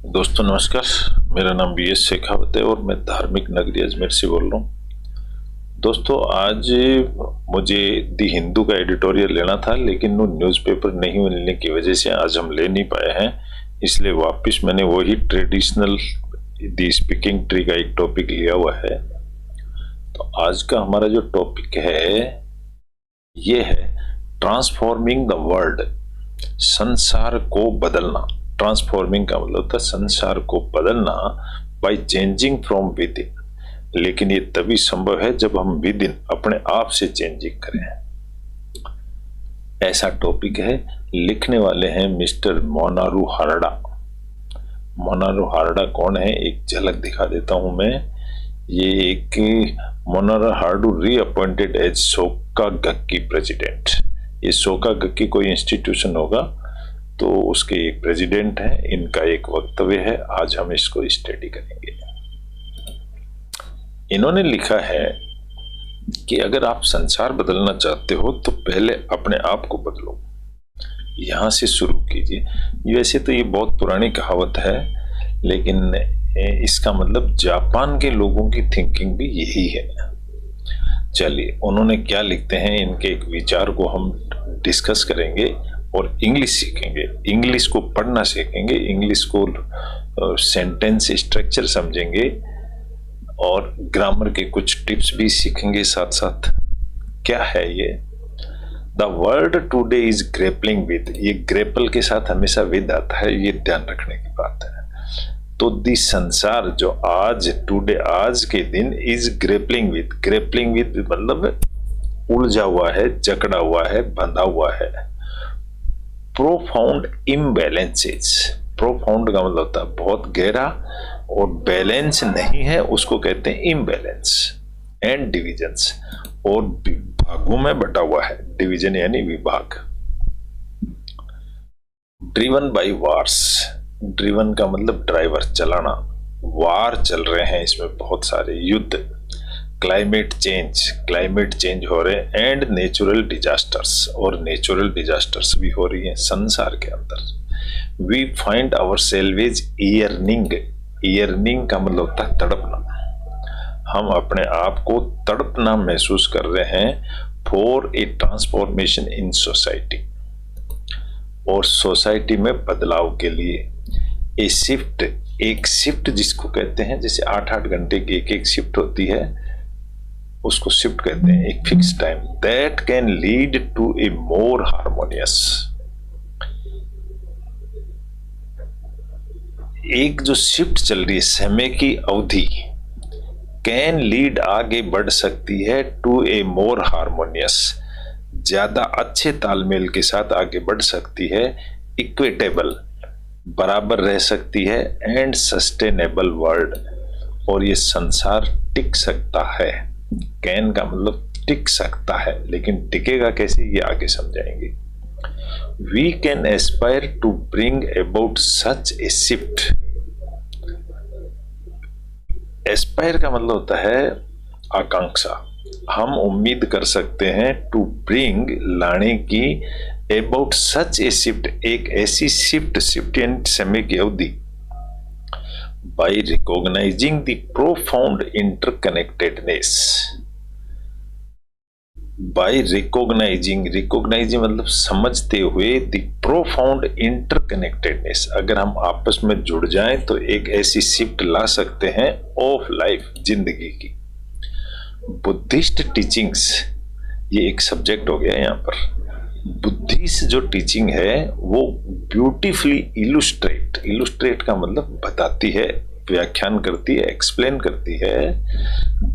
दोस्तों नमस्कार। मेरा नाम BS शेखावत है और मैं धार्मिक नगरी अजमेर से बोल रहा हूँ। दोस्तों आज मुझे दी हिंदू का एडिटोरियल लेना था, लेकिन वो न्यूज़पेपर नहीं मिलने की वजह से आज हम ले नहीं पाए हैं। इसलिए वापस मैंने वही ट्रेडिशनल दी स्पीकिंग ट्री का एक टॉपिक लिया हुआ है। तो आज का हमारा जो टॉपिक है ये है ट्रांसफॉर्मिंग द वर्ल्ड, संसार को बदलना। ट्रांसफॉर्मिंग का मतलब था संसार को बदलना by changing from with in, लेकिन ये तभी संभव है जब हम विद इन अपने आप से चेंजिंग करें। ऐसा टॉपिक है। लिखने वाले हैं मिस्टर मोनारू हारडा। मोनारू हारडा कौन है, एक झलक दिखा देता हूं मैं। ये एक मोनारू हारडू रीअपॉइंटेड एज सोका गक्की प्रेसिडेंट। ये सोका गक्की कोई इंस्टीट्यूशन होगा, तो उसके एक प्रेसिडेंट हैं। इनका एक वक्तव्य है, आज हम इसको स्टडी करेंगे। इन्होंने लिखा है कि अगर आप संसार बदलना चाहते हो तो पहले अपने आप को बदलो, यहां से शुरू कीजिए। वैसे तो ये बहुत पुरानी कहावत है, लेकिन इसका मतलब जापान के लोगों की थिंकिंग भी यही है। चलिए उन्होंने क्या लिखते हैं, इनके एक विचार को हम डिस्कस करेंगे और इंग्लिश सीखेंगे। इंग्लिश को पढ़ना सीखेंगे, इंग्लिश को सेंटेंस स्ट्रक्चर समझेंगे और ग्रामर के कुछ टिप्स भी सीखेंगे साथ साथ। क्या है ये? The world today is grappling with, ये ग्रेपल के साथ हमेशा विद आता है, ये ध्यान रखने की बात है। तो दी संसार जो आज टुडे आज के दिन इज ग्रेपलिंग विद मतलब उलझा हुआ है, जकड़ा हुआ है, बंधा हुआ है। प्रोफाउंड इम्बैलेंसेस, प्रोफाउंड का मतलब होता है बहुत गहरा, और बैलेंस नहीं है उसको कहते हैं इम्बैलेंस। एंड डिविजन्स, और विभागों में बटा हुआ है, डिवीजन यानी विभाग। ड्रिवन बाय वार्स, ड्रिवन का मतलब ड्राइवर, चलाना। वार चल रहे हैं, इसमें बहुत सारे युद्ध। क्लाइमेट चेंज हो रहे हैं। एंड नेचुरल डिजास्टर्स, और नेचुरल डिजास्टर्स भी हो रही हैं संसार के अंदर। We find our salvage yearning का मतलब होता है तड़पना। हम अपने आप को तड़पना महसूस कर रहे हैं for a transformation in society, और सोसाइटी में बदलाव के लिए। ए शिफ्ट, एक शिफ्ट जिसको कहते हैं, जैसे 8-8 घंटे की एक शिफ्ट होती है, उसको शिफ्ट कहते हैं, एक fix time. That can lead to a more harmonious, एक जो शिफ्ट चल रही है समय की अवधि, कैन लीड आगे बढ़ सकती है टू ए मोर हार्मोनियस, ज्यादा अच्छे तालमेल के साथ आगे बढ़ सकती है। इक्विटेबल, बराबर रह सकती है। एंड सस्टेनेबल वर्ल्ड, और ये संसार टिक सकता है। कैन का मतलब टिक सकता है, लेकिन टिकेगा कैसे ये आगे समझाएंगे। We can aspire to bring about such a shift. Aspire का मतलब होता है आकांक्षा। हम उम्मीद कर सकते हैं टू ब्रिंग, लाने की, अबाउट सच ए शिफ्ट, एक ऐसी शिफ्ट यानी समय की अवधि। By recognizing the profound interconnectedness, by recognizing मतलब समझते हुए, द प्रोफाउंड इंटरकनेक्टेडनेस, अगर हम आपस में जुड़ जाएं तो एक ऐसी शिफ्ट ला सकते हैं ऑफ लाइफ, जिंदगी की। बुद्धिस्ट टीचिंग्स, ये एक सब्जेक्ट हो गया यहाँ पर। बुद्धिस्ट जो टीचिंग है वो ब्यूटीफुली इलुस्ट्रेट का मतलब बताती है, व्याख्यान करती है, एक्सप्लेन करती है।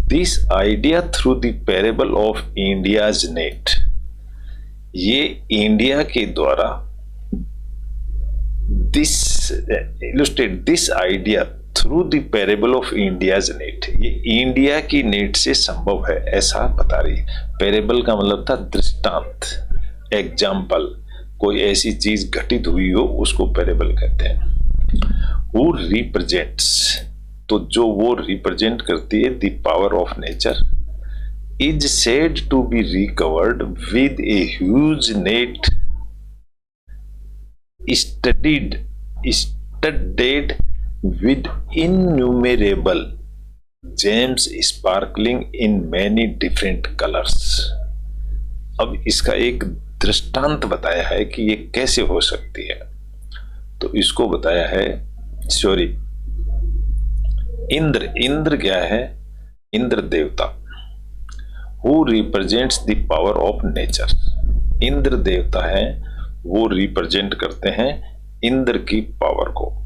This idea through the parable of India's net, ये इंडिया के द्वारा illustrate this idea through the parable of India's net, ये इंडिया की नेट से संभव है, ऐसा बता रही है। पैरेबल का मतलब था दृष्टांत, एग्जाम्पल, कोई ऐसी चीज घटित हुई हो उसको पैरेबल कहते हैं। Who represents, तो जो वो रिप्रेजेंट करती है the power of nature, is said to be recovered with a huge net studded with innumerable gems sparkling in many different colors। अब इसका एक दृष्टांत बताया है कि ये कैसे हो सकती है। तो इसको बताया है, सॉरी, इंद्र क्या है? इंद्र देवता, who represents the power of nature. Indra देवता है, वो रिप्रेजेंट करते हैं इंद्र की पावर को।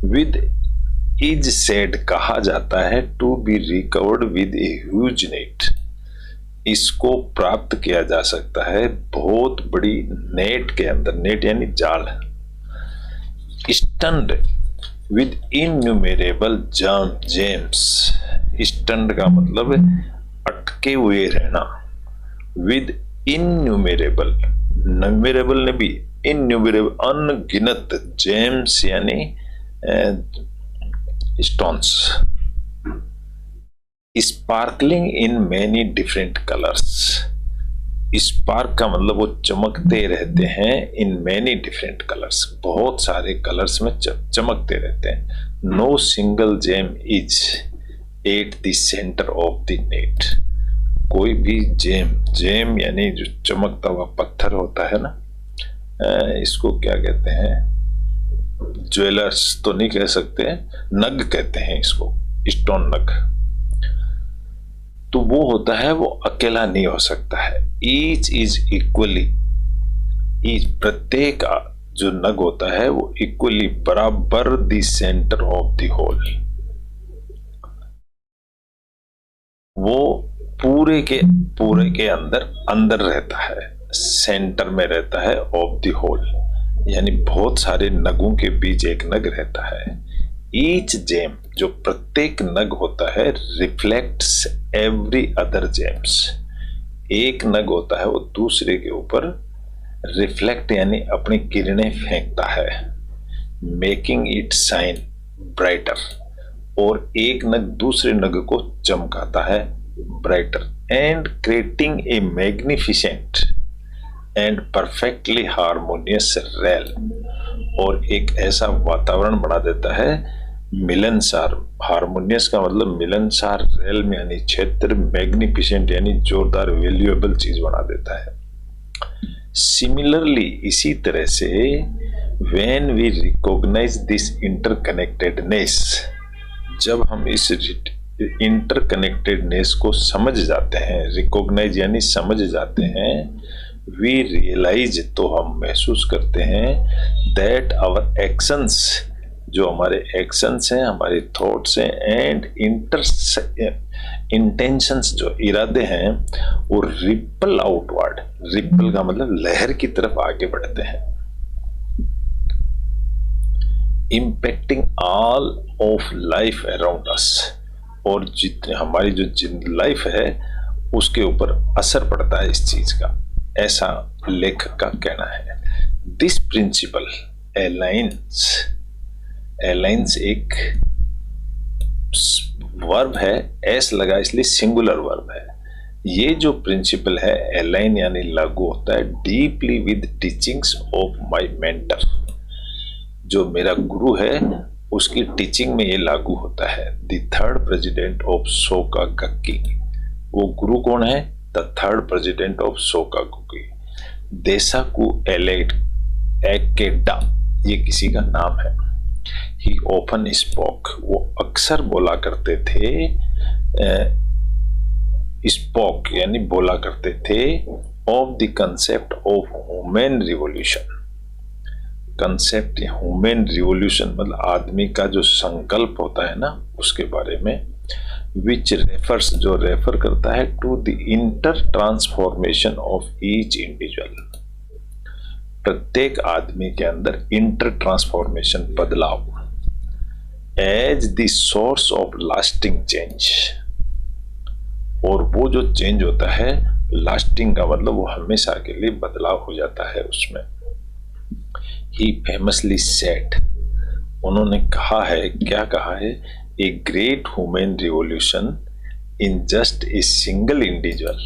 विद इज सेड कहा जाता है to be recovered with a huge net. इसको प्राप्त किया जा सकता है बहुत बड़ी नेट के अंदर, नेट यानी जाल। Studded with innumerable gems. Studded का मतलब अटके हुए रहना। विद इनन्यूमेरेबल, न्यूमेरेबल ने भी, इनन्यूमेरेबल अनगिनत, जेम्स यानी stones. Sparkling in many different colours. Spark का मतलब वो चमकते रहते हैं, इन मेनी डिफरेंट कलर्स, बहुत सारे कलर्स में चमकते रहते हैं। No single gem is at the centre of the net. कोई भी जेम यानी जो चमकता हुआ पत्थर होता है ना, इसको क्या कहते हैं, ज्वेलर्स तो नहीं कह सकते, नग कहते हैं इसको, स्टोन नग। तो वो होता है, वो अकेला नहीं हो सकता है। ईच इज इक्वली, ईच प्रत्येक जो नग होता है वो इक्वली बराबर the centre of the whole. वो पूरे के अंदर रहता है, सेंटर में रहता है ऑफ द होल, यानी बहुत सारे नगों के बीच एक नग रहता है। ईच जेम, जो प्रत्येक नग होता है, रिफ्लेक्ट्स एवरी अदर जेम्स। एक नग होता है वो दूसरे के ऊपर रिफ्लेक्ट यानी अपनी किरणें फेंकता है, मेकिंग इट शाइन ब्राइटर। और एक नग दूसरे नग को चमकाता है, brighter, and creating a magnificent and perfectly harmonious rail. और एक ऐसा वातावरण बना देता है मिलनसार। हार्मोनियस का मतलब मिलनसार, रेल में यानी क्षेत्र, मैग्निफिसेंट यानी जोरदार, वैल्यूएबल चीज बना देता है। सिमिलरली, इसी तरह से, when we recognize this interconnectedness, जब हम इस इंटरकनेक्टेडनेस को समझ जाते हैं, रिकॉग्नाइज यानी समझ जाते हैं, वी रियलाइज, तो हम महसूस करते हैं, दैट आवर एक्शंस, जो हमारे एक्शंस हैं, हमारे थॉट्स हैं, एंड इंटेंशंस, जो इरादे हैं, वो रिपल आउटवर्ड। रिपल का मतलब लहर की तरफ आगे बढ़ते हैं। Impacting all of life around us, और जितने हमारी जो लाइफ है उसके ऊपर असर पड़ता है इस चीज का, ऐसा लेखक का कहना है। दिस प्रिंसिपल अलाइंस एक वर्ब है, एस लगा इसलिए सिंगुलर वर्ब है। ये जो प्रिंसिपल है, अलाइन यानी लागू होता है, deeply with teachings of my mentor. जो मेरा गुरु है उसकी टीचिंग में ये लागू होता है। The third president of Soka गक्की, वो गुरु कौन है? The third president of Soka गक्की, देसाकू एकेडा, ये किसी का नाम है। ही ऑफन स्पोक, वो अक्सर बोला करते थे, स्पोक यानी बोला करते थे, of the concept of human revolution. Concept human revolution मतलब आदमी का जो संकल्प होता है ना, उसके बारे में। विच रेफर्स, जो रेफर करता है, to the inter transformation of each individual, प्रत्येक आदमी के अंदर इंटर ट्रांसफॉर्मेशन, बदलाव, as the source of lasting change. और वो जो चेंज होता है, लास्टिंग का मतलब वो हमेशा के लिए बदलाव हो जाता है उसमें। ही फेमसली सेड, उन्होंने कहा है, क्या कहा है? A great human revolution in just a single individual,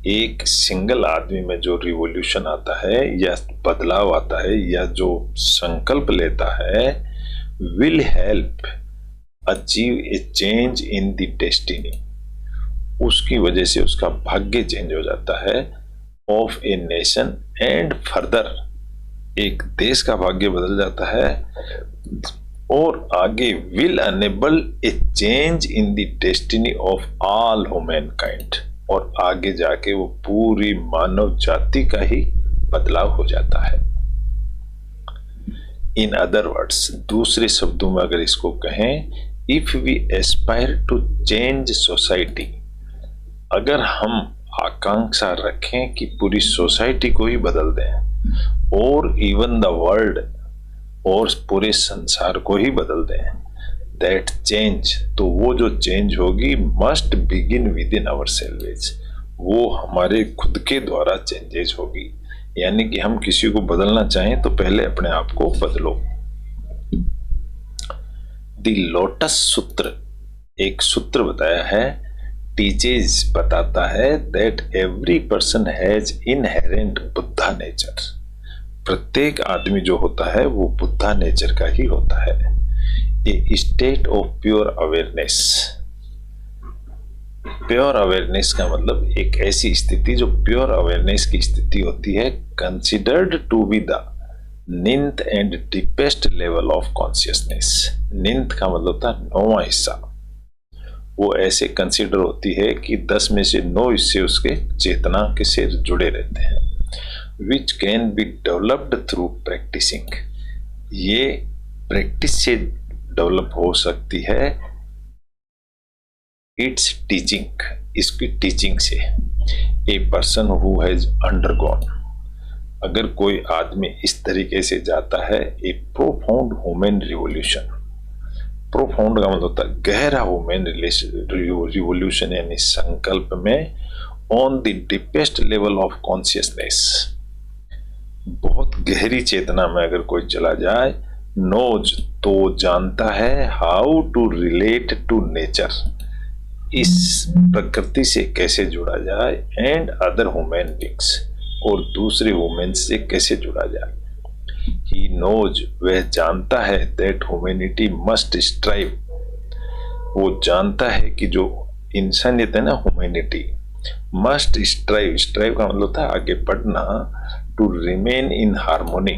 एक सिंगल आदमी में जो रिवॉल्यूशन आता है या बदलाव आता है या जो संकल्प लेता है, will help achieve a change in the destiny, उसकी वजह से उसका भाग्य चेंज हो जाता है, of a nation and further, एक देश का भाग्य बदल जाता है, और आगे will enable a change in the destiny of all humankind, और आगे जाके वो पूरी मानव जाति का ही बदलाव हो जाता है। इन अदर वर्ड्स, दूसरे शब्दों में अगर इसको कहें, if we aspire to change society, अगर हम आकांक्षा रखें कि पूरी सोसाइटी को ही बदल दें, और इवन द वर्ल्ड, और पूरे संसार को ही बदल दें, दैट चेंज, तो वो जो चेंज होगी must begin within ourselves, वो हमारे खुद के द्वारा चेंजेस होगी। यानी कि हम किसी को बदलना चाहें तो पहले अपने आप को बदलो। द लोटस सूत्र, एक सूत्र बताया है, टीचेज बताता है, that every person has inherent Buddha nature, प्रत्येक आदमी जो होता है वो बुद्धा नेचर का ही होता है। A state of pure awareness, pure awareness का मतलब एक ऐसी स्थिति जो प्योर अवेयरनेस की स्थिति होती है, considered to be the ninth and deepest level of consciousness. Ninth का मतलब था 9वां हिस्सा, वो ऐसे कंसिडर होती है कि 10 में से 9 हिस्से उसके चेतना के से जुड़े रहते हैं, which can be developed through practicing, ये प्रैक्टिस से डेवलप हो सकती है, इट्स टीचिंग, इसकी टीचिंग से। A person who has undergone, अगर कोई आदमी इस तरीके से जाता है, a profound human revolution, profound का मतलब होता है गहरा ह्यूमन रिवोल्यूशन, यानी संकल्प में, on the deepest level of consciousness, बहुत गहरी चेतना में अगर कोई चला जाए, नोज, तो जानता है, how to relate to nature, इस प्रकृति से कैसे जुड़ा जाए, एंड अदर ह्यूमन बींग्स, और दूसरे ह्यूमन से कैसे जुड़ा जाए। ही नोज, वह जानता है, दैट ह्यूमैनिटी मस्ट स्ट्राइव, वो जानता है कि जो इंसानियत है ना, ह्यूमैनिटी मस्ट स्ट्राइव, स्ट्राइव का मतलब होता है आगे बढ़ना, टू रिमेन इन हार्मोनी,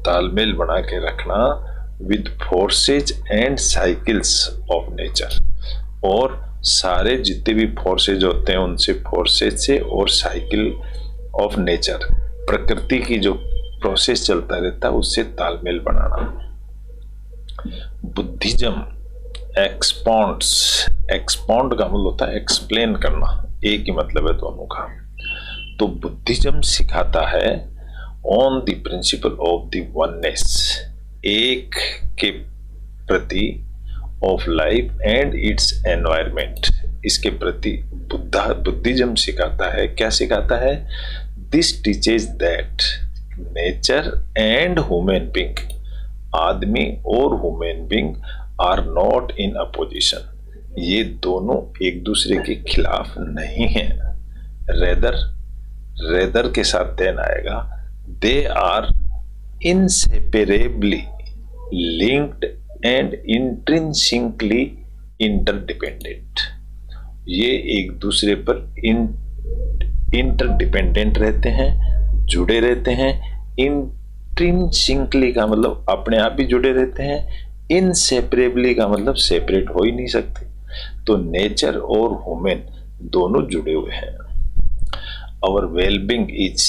तालमेल बना के रखना, with forces and cycles of nature, और सारे जितने भी फोर्सेज होते हैं उनसे, फोर्सेज से, और साइकिल ऑफ नेचर, प्रकृति की जो प्रोसेस चलता रहता है उससे तालमेल बनाना। बुद्धिज्म एक्सपॉन्ड्स, एक्सपॉन्ड का मतलब होता है एक्सप्लेन करना, एक ही मतलब है दोनों का। तो बुद्धिज्म सिखाता है on the principle of the oneness, एक के प्रति, of life and its environment, इसके प्रति बुद्धिज्म सिखाता है। क्या सिखाता है? This teaches that nature and human being, आदमी और human being are not in opposition, ये दोनों एक दूसरे के खिलाफ नहीं हैं, रेदर के साथ देन आएगा, they are inseparably linked and intrinsically interdependent, ये एक दूसरे पर इंटरडिपेंडेंट रहते हैं, जुड़े रहते हैं। इंट्रिंसिकली का मतलब अपने आप ही जुड़े रहते हैं, इनसेपरेबली का मतलब सेपरेट हो ही नहीं सकते। तो नेचर और ह्यूमन दोनों जुड़े हुए हैं। आवर वेलबींग इज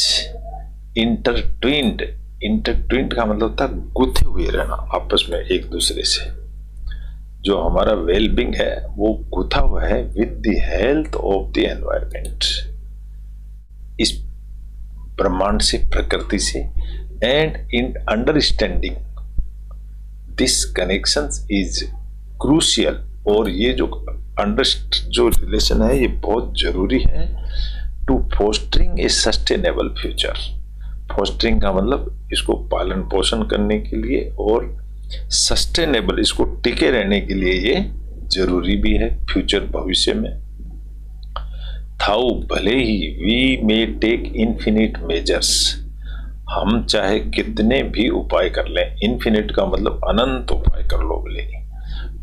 इंटरट्विन्ड, इंटरट्विन्ड का मतलब होता है गुथे हुए रहना आपस में एक दूसरे से। जो हमारा वेलबींग है वो गुथा हुआ है with the health of the environment, इस ब्रह्मांड से, प्रकृति से, and in understanding this connection is crucial, और ये जो जो रिलेशन है ये बहुत जरूरी है to fostering a sustainable future. Fostering का मतलब इसको पालन पोषण करने के लिए, और सस्टेनेबल इसको टिके रहने के लिए ये जरूरी भी है फ्यूचर भविष्य में। थाउ भले ही we may take infinite measures, हम चाहे कितने भी उपाय कर लें, इन्फिनिट का मतलब अनंत उपाय कर लो बोले,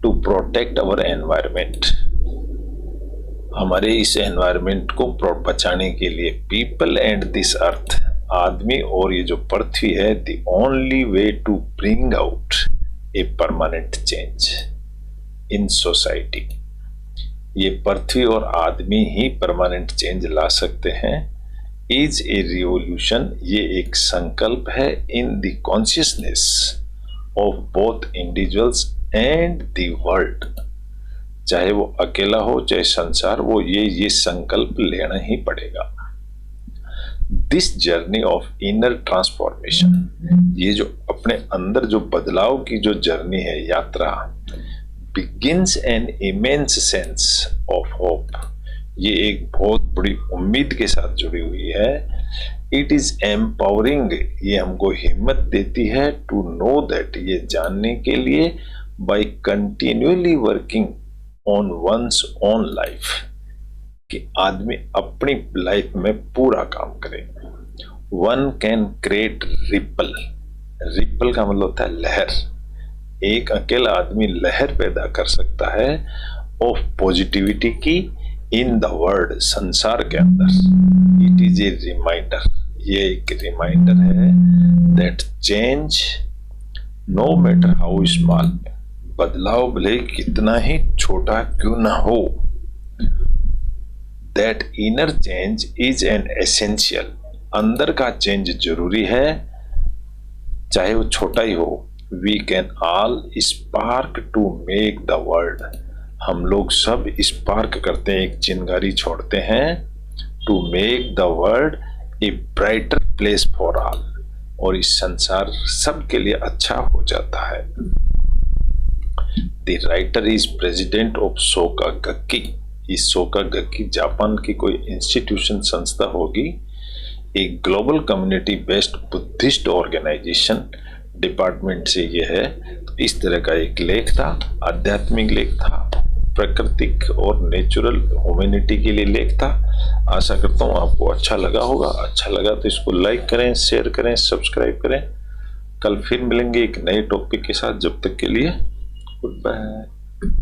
टू प्रोटेक्ट अवर एनवायरमेंट, हमारे इस एनवायरमेंट को बचाने के लिए, पीपल एंड दिस अर्थ, आदमी और ये जो पृथ्वी है, the only way to bring out a permanent change in society, ये पृथ्वी और आदमी ही परमानेंट चेंज ला सकते हैं, इज ए रिवोल्यूशन, ये एक संकल्प है, in the consciousness of both individuals and the world, चाहे वो अकेला हो चाहे संसार, वो ये संकल्प लेना ही पड़ेगा। This journey of inner transformation, ये जो अपने अंदर जो बदलाव की जो जर्नी है, यात्रा, begins an immense sense of hope, ये एक बहुत बड़ी उम्मीद के साथ जुड़ी हुई है। इट इज एम्पावरिंग, ये हमको हिम्मत देती है, टू नो दैट, ये जानने के लिए, by continuously working on one's own life, कि आदमी अपनी लाइफ में पूरा काम करे। One can create ripple, ripple का मतलब होता है लहर, एक अकेला आदमी लहर पैदा कर सकता है ऑफ पॉजिटिविटी की इन द वर्ल्ड, संसार के अंदर। इट इज ए रिमाइंडर, ये एक रिमाइंडर है, that change no matter how small, बदलाव भले कितना ही छोटा क्यों ना हो, that inner change is an essential, अंदर का चेंज जरूरी है, चाहे वो छोटा ही हो। We can all spark to make the world, हम लोग सब स्पार्क करते हैं, एक चिंगारी छोड़ते हैं, to make the world a brighter place for all, और इस संसार सबके लिए अच्छा हो जाता है। The writer is president of Soka Gakkai, इस सोका गक्की जापान की कोई इंस्टीट्यूशन, संस्था होगी, एक global community based Buddhist organization department से ये है। तो इस तरह का एक लेख था, आध्यात्मिक लेख था, प्राकृतिक और नेचुरल ह्यूमैनिटी के लिए लेख था। आशा करता हूँ आपको अच्छा लगा होगा, अच्छा लगा तो इसको लाइक करें, शेयर करें, सब्सक्राइब करें। कल फिर मिलेंगे एक नए टॉपिक के साथ, जब तक के लिए गुड बाय।